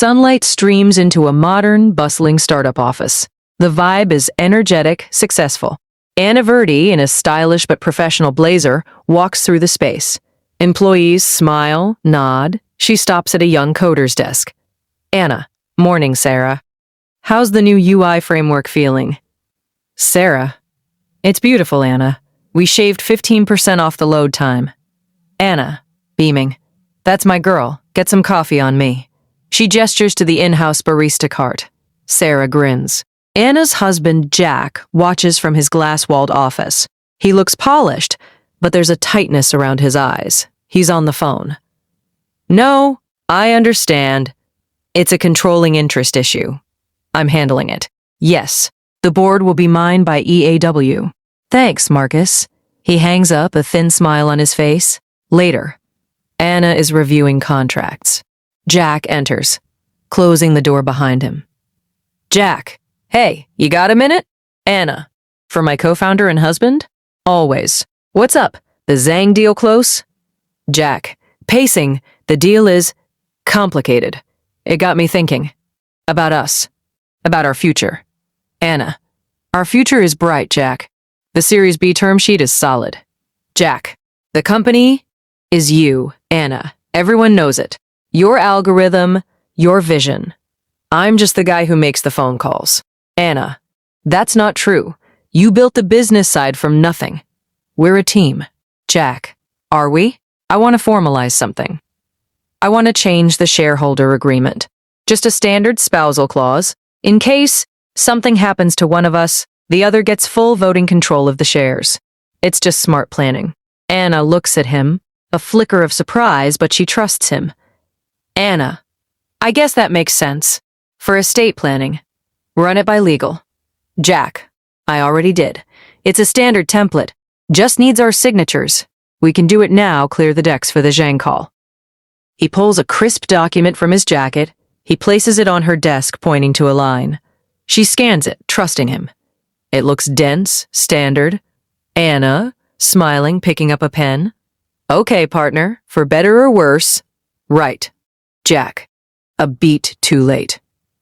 Sunlight streams into a modern, bustling startup office. The vibe is energetic, successful. Anna Verdi, in a stylish but professional blazer, walks through the space. Employees smile, nod. She stops at a young coder's desk. Anna. Morning, Sarah. How's the new UI framework feeling? Sarah. It's beautiful, Anna. We shaved 15% off the load time. Anna. Beaming. That's my girl. Get some coffee on me. She gestures to the in-house barista cart. Sarah grins. Anna's husband, Jack, watches from his glass-walled office. He looks polished, but there's a tightness around his eyes. He's on the phone. No, I understand. It's a controlling interest issue. I'm handling it. Yes, the board will be mine by EAW. Thanks, Marcus. He hangs up, a thin smile on his face. Later. Anna is reviewing contracts. Jack enters, closing the door behind him. Jack. Hey, you got a minute? Anna. For my co-founder and husband? Always. What's up? The Zhang deal close? Jack. Pacing. The deal is complicated. It got me thinking. About us. About our future. Anna. Our future is bright, Jack. The Series B term sheet is solid. Jack. The company is you, Anna. Everyone knows it. Your algorithm, your vision. I'm just the guy who makes the phone calls. Anna. That's not true. You built the business side from nothing. We're a team. Jack. Are we? I want to formalize something. I want to change the shareholder agreement. Just a standard spousal clause. In case something happens to one of us, the other gets full voting control of the shares. It's just smart planning. Anna looks at him, a flicker of surprise, but she trusts him. Anna. I guess that makes sense. For estate planning. Run it by legal. Jack. I already did. It's a standard template. Just needs our signatures. We can do it now, clear the decks for the Zhang call. He pulls a crisp document from his jacket. He places it on her desk, pointing to a line. She scans it, trusting him. It looks dense, standard. Anna, smiling, picking up a pen. Okay, partner, for better or worse. Right. Jack. A beat too late.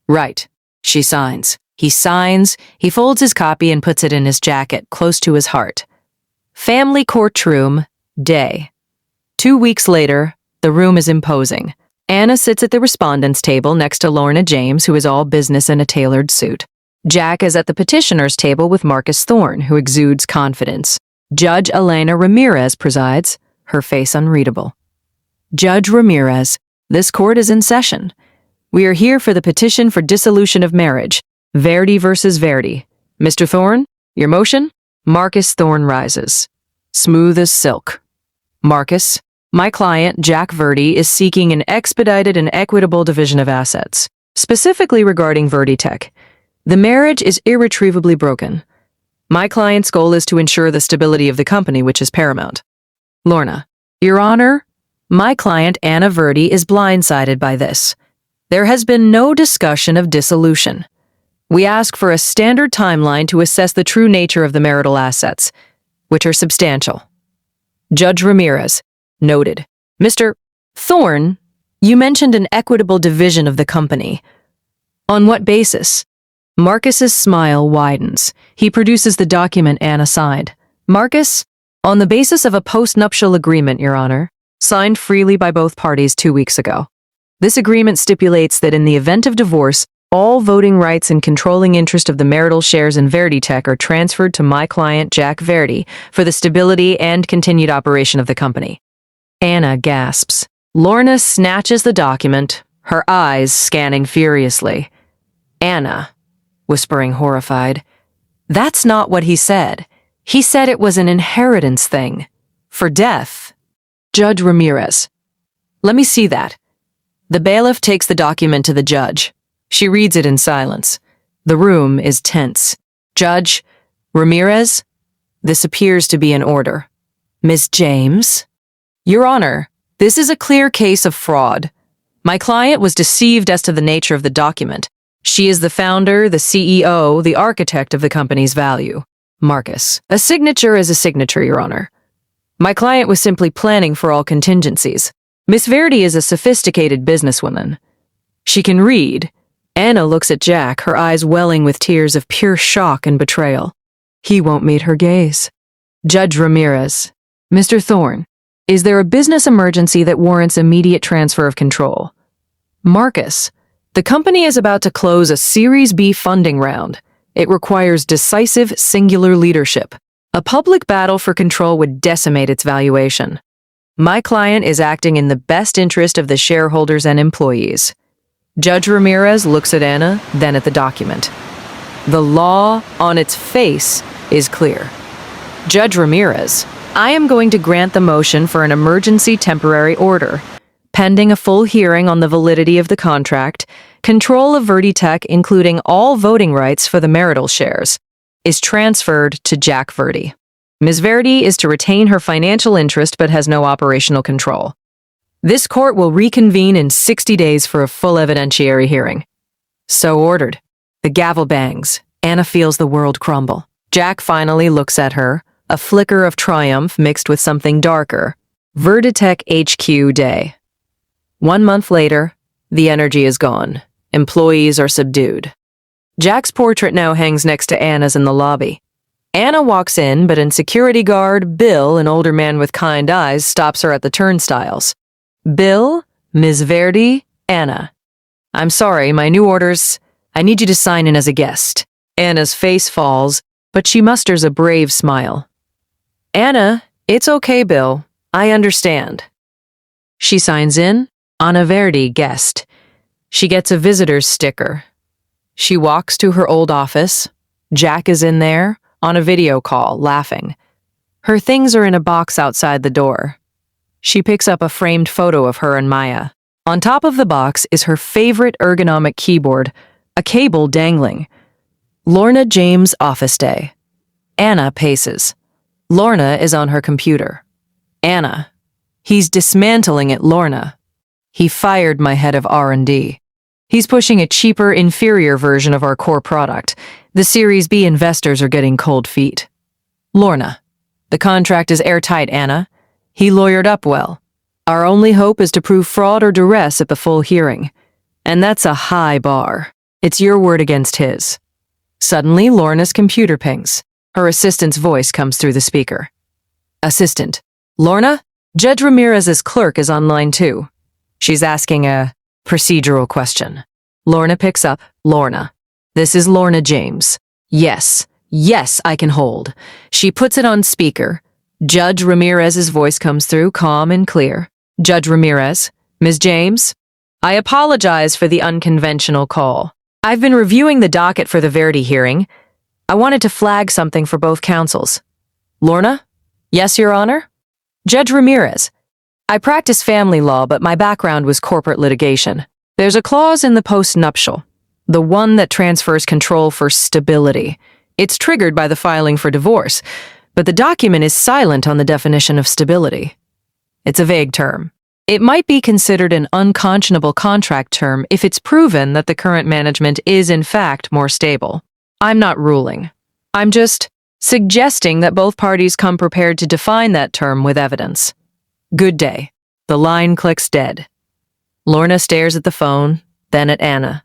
Right. She signs. He signs. He folds his copy and puts it in his jacket, close to his heart. Family courtroom, day. 2 weeks later, the room is imposing. Anna sits at the respondent's table next to Lorna James, who is all business in a tailored suit. Jack is at the petitioner's table with Marcus Thorne, who exudes confidence. Judge Elena Ramirez presides, her face unreadable. Judge Ramirez, this court is in session. We are here for the petition for dissolution of marriage. Verdi versus Verdi. Mr. Thorne, your motion? Marcus Thorne rises. Smooth as silk. Marcus, my client, Jack Verdi, is seeking an expedited and equitable division of assets, specifically regarding Verdi Tech. The marriage is irretrievably broken. My client's goal is to ensure the stability of the company, which is paramount. Lorna, Your Honor, my client, Anna Verdi, is blindsided by this. There has been no discussion of dissolution. We ask for a standard timeline to assess the true nature of the marital assets, which are substantial. Judge Ramirez, noted. Mr. Thorne, you mentioned an equitable division of the company. On what basis? Marcus's smile widens. He produces the document Anna signed. Marcus, on the basis of a post-nuptial agreement, Your Honor, signed freely by both parties 2 weeks ago. This agreement stipulates that in the event of divorce, all voting rights and controlling interest of the marital shares in Verdi Tech are transferred to my client, Jack Verdi, for the stability and continued operation of the company. Anna gasps. Lorna snatches the document, her eyes scanning furiously. Anna, whispering horrified, that's not what he said. He said it was an inheritance thing. For death. Judge Ramirez. Let me see that. The bailiff takes the document to the judge. She reads it in silence. The room is tense. Judge Ramirez, this appears to be an order. Ms. James? Your Honor, this is a clear case of fraud. My client was deceived as to the nature of the document. She is the founder, the CEO, the architect of the company's value. Marcus, a signature is a signature, Your Honor. My client was simply planning for all contingencies. Miss Verdi is a sophisticated businesswoman. She can read. Anna looks at Jack, her eyes welling with tears of pure shock and betrayal. He won't meet her gaze. Judge Ramirez. Mr. Thorne, is there a business emergency that warrants immediate transfer of control? Marcus, the company is about to close a Series B funding round. It requires decisive, singular leadership. A public battle for control would decimate its valuation. My client is acting in the best interest of the shareholders and employees. Judge Ramirez looks at Anna, then at the document. The law, on its face, is clear. Judge Ramirez, I am going to grant the motion for an emergency temporary order. Pending a full hearing on the validity of the contract, control of Verdi-Tech, including all voting rights for the marital shares, is transferred to Jack Verdi. Ms. Verdi is to retain her financial interest but has no operational control. This court will reconvene in 60 days for a full evidentiary hearing. So ordered. The gavel bangs. Anna feels the world crumble. Jack finally looks at her, a flicker of triumph mixed with something darker. Verdi-Tech HQ Day. 1 month later, the energy is gone. Employees are subdued. Jack's portrait now hangs next to Anna's in the lobby. Anna walks in, but a security guard, Bill, an older man with kind eyes, stops her at the turnstiles. Bill, Ms. Verdi, Anna. I'm sorry, my new orders. I need you to sign in as a guest. Anna's face falls, but she musters a brave smile. Anna, it's okay, Bill. I understand. She signs in, Anna Verdi, guest. She gets a visitor's sticker. She walks to her old office. Jack is in there, on a video call, laughing. Her things are in a box outside the door. She picks up a framed photo of her and Maya. On top of the box is her favorite ergonomic keyboard, a cable dangling. Lorna James' office day. Anna paces. Lorna is on her computer. Anna. He's dismantling it, Lorna. He fired my head of R&D. He's pushing a cheaper, inferior version of our core product. The Series B investors are getting cold feet. Lorna. The contract is airtight, Anna. He lawyered up well. Our only hope is to prove fraud or duress at the full hearing. And that's a high bar. It's your word against his. Suddenly, Lorna's computer pings. Her assistant's voice comes through the speaker. Assistant. Lorna? Judge Ramirez's clerk is online too. She's asking a procedural question. Lorna picks up. Lorna. This is Lorna James. Yes, I can hold. She puts it on speaker. Judge Ramirez's voice comes through, calm and clear. Judge Ramirez. Ms. James? I apologize for the unconventional call. I've been reviewing the docket for the Verdi hearing. I wanted to flag something for both counsels. Lorna? Yes, Your Honor? Judge Ramirez. I practice family law, but my background was corporate litigation. There's a clause in the post-nuptial, the one that transfers control for stability. It's triggered by the filing for divorce, but the document is silent on the definition of stability. It's a vague term. It might be considered an unconscionable contract term if it's proven that the current management is in fact more stable. I'm not ruling. I'm just suggesting that both parties come prepared to define that term with evidence. Good day. The line clicks dead. Lorna stares at the phone, then at Anna.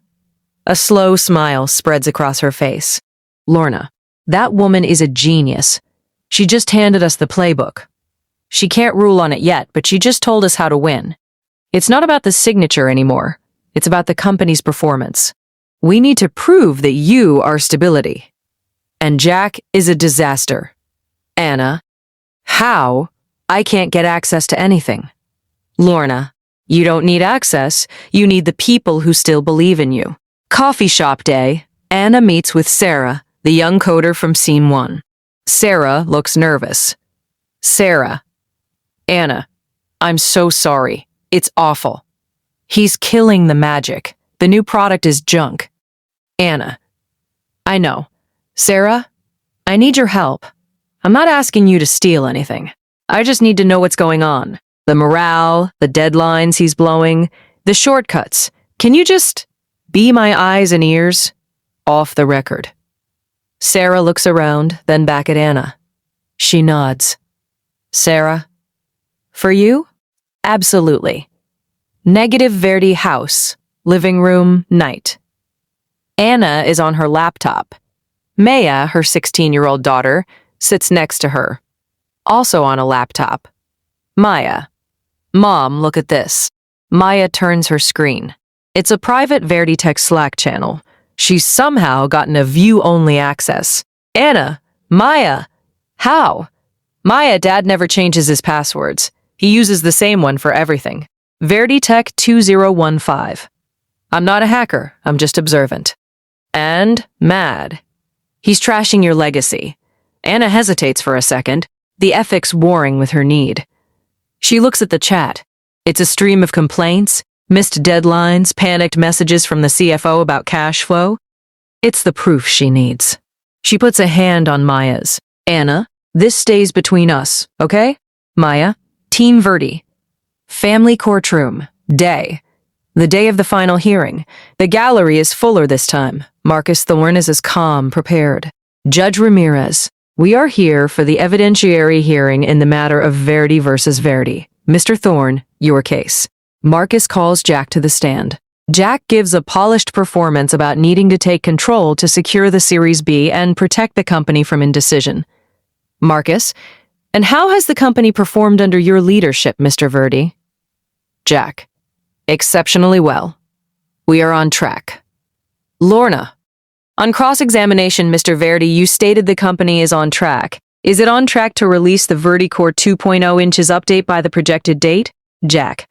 A slow smile spreads across her face. Lorna, that woman is a genius. She just handed us the playbook. She can't rule on it yet, but she just told us how to win. It's not about the signature anymore. It's about the company's performance. We need to prove that you are stability. And Jack is a disaster. Anna, how? I can't get access to anything. Lorna, you don't need access. You need the people who still believe in you. Coffee shop day. Anna meets with Sarah, the young coder from Scene 1. Sarah looks nervous. Sarah. Anna, I'm so sorry. It's awful. He's killing the magic. The new product is junk. Anna. I know. Sarah, I need your help. I'm not asking you to steal anything. I just need to know what's going on. The morale, the deadlines he's blowing, the shortcuts. Can you just be my eyes and ears? Off the record. Sarah looks around, then back at Anna. She nods. Sarah, for you? Absolutely. Negative Verdi house. living room, night. Anna is on her laptop. Maya, her 16-year-old daughter, sits next to her, also on a laptop. Maya. Mom, look at this. Maya turns her screen. It's a private Verdi-Tech Slack channel. She's somehow gotten a view-only access. Anna. Maya. How? Maya, Dad never changes his passwords. He uses the same one for everything. Verdi-Tech 2015. I'm not a hacker, I'm just observant. And mad. He's trashing your legacy. Anna hesitates for a second, the ethics warring with her need. She looks at the chat. It's a stream of complaints, missed deadlines, panicked messages from the CFO about cash flow. It's the proof she needs. She puts a hand on Maya's. Anna, this stays between us, okay? Maya, Team Verdi. Family courtroom, day. The day of the final hearing. The gallery is fuller this time. Marcus Thorne is as calm, prepared. Judge Ramirez, we are here for the evidentiary hearing in the matter of Verdi versus Verdi. Mr. Thorne, your case. Marcus calls Jack to the stand. Jack gives a polished performance about needing to take control to secure the Series B and protect the company from indecision. Marcus, and how has the company performed under your leadership, Mr. Verdi? Jack, exceptionally well. We are on track. Lorna, on cross-examination, Mr. Verdi, you stated the company is on track. Is it on track to release the Verdi Core 2.0 inches update by the projected date? Jack,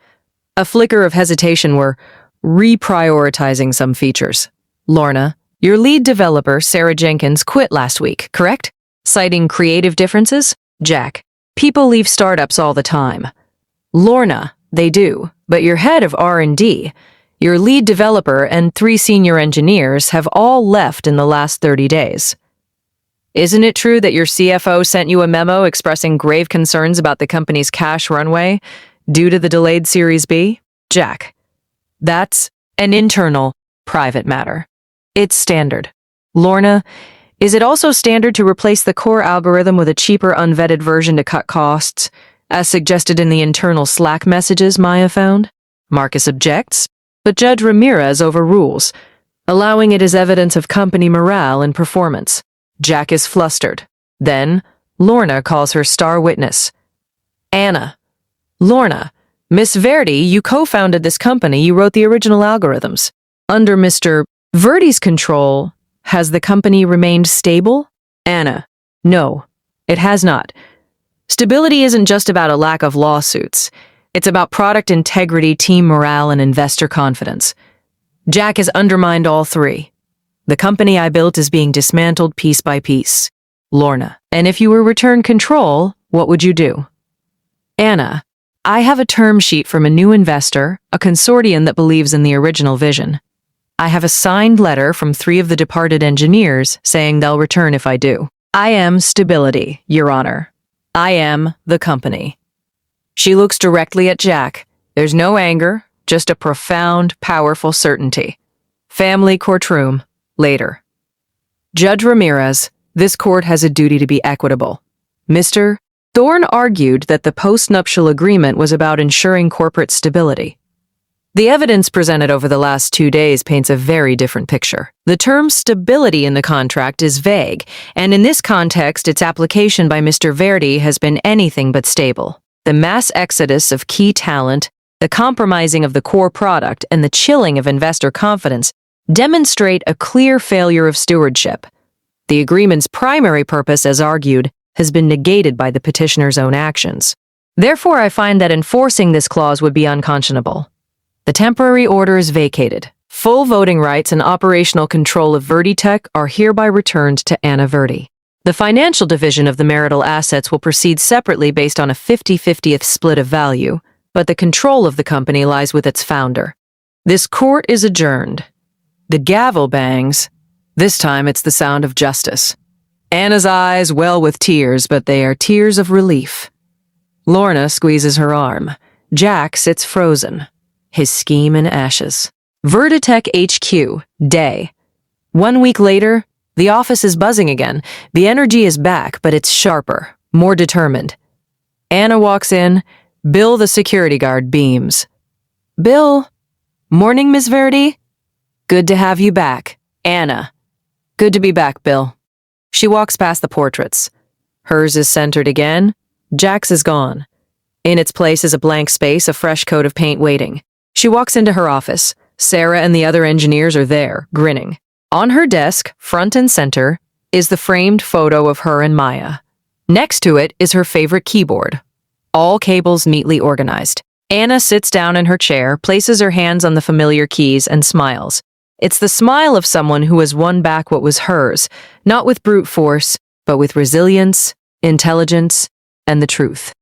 a flicker of hesitation, we're reprioritizing some features. Lorna, your lead developer, Sarah Jenkins, quit last week, correct? Citing creative differences? Jack, people leave startups all the time. Lorna, they do, but your head of R&D, your lead developer, and 3 senior engineers have all left in the last 30 days. Isn't it true that your CFO sent you a memo expressing grave concerns about the company's cash runway due to the delayed Series B? Jack, that's an internal, private matter. It's standard. Lorna, is it also standard to replace the core algorithm with a cheaper, unvetted version to cut costs, as suggested in the internal Slack messages Maya found? Marcus objects, but Judge Ramirez overrules, allowing it as evidence of company morale and performance. Jack is flustered. Then, Lorna calls her star witness. Anna. Lorna, Miss Verdi, you co-founded this company, you wrote the original algorithms. Under Mr. Verdi's control, has the company remained stable? Anna. No, it has not. Stability isn't just about a lack of lawsuits. It's about product integrity, team morale, and investor confidence. Jack has undermined all 3. The company I built is being dismantled piece by piece. Lorna, and if you were returned control, what would you do? Anna, I have a term sheet from a new investor, a consortium that believes in the original vision. I have a signed letter from 3 of the departed engineers saying they'll return if I do. I am stability, Your Honor. I am the company. She looks directly at Jack. There's no anger, just a profound, powerful certainty. Family courtroom, later. Judge Ramirez, this court has a duty to be equitable. Mr. Thorne argued that the post-nuptial agreement was about ensuring corporate stability. The evidence presented over the last 2 days paints a very different picture. The term stability in the contract is vague, and in this context, its application by Mr. Verdi has been anything but stable. The mass exodus of key talent, the compromising of the core product, and the chilling of investor confidence demonstrate a clear failure of stewardship. The agreement's primary purpose, as argued, has been negated by the petitioner's own actions. Therefore, I find that enforcing this clause would be unconscionable. The temporary order is vacated. Full voting rights and operational control of Verdi-Tech are hereby returned to Anna Verdi. The financial division of the marital assets will proceed separately based on a 50-50th split of value, but the control of the company lies with its founder. This court is adjourned. The gavel bangs. This time it's the sound of justice. Anna's eyes well with tears, but they are tears of relief. Lorna squeezes her arm. Jack sits frozen, his scheme in ashes. Verdi-Tech HQ, day. 1 week later, the office is buzzing again. The energy is back, but it's sharper, more determined. Anna walks in. Bill, the security guard, beams. Bill, Morning, Miss Verdi. Good to have you back. Anna. Good to be back, Bill. She walks past the portraits. Hers is centered again. Jack's is gone. In its place is a blank space, a fresh coat of paint waiting. She walks into her office. Sarah and the other engineers are there, grinning. On her desk, front and center, is the framed photo of her and Maya. Next to it is her favorite keyboard. All cables neatly organized. Anna sits down in her chair, places her hands on the familiar keys, and smiles. It's the smile of someone who has won back what was hers, not with brute force, but with resilience, intelligence, and the truth.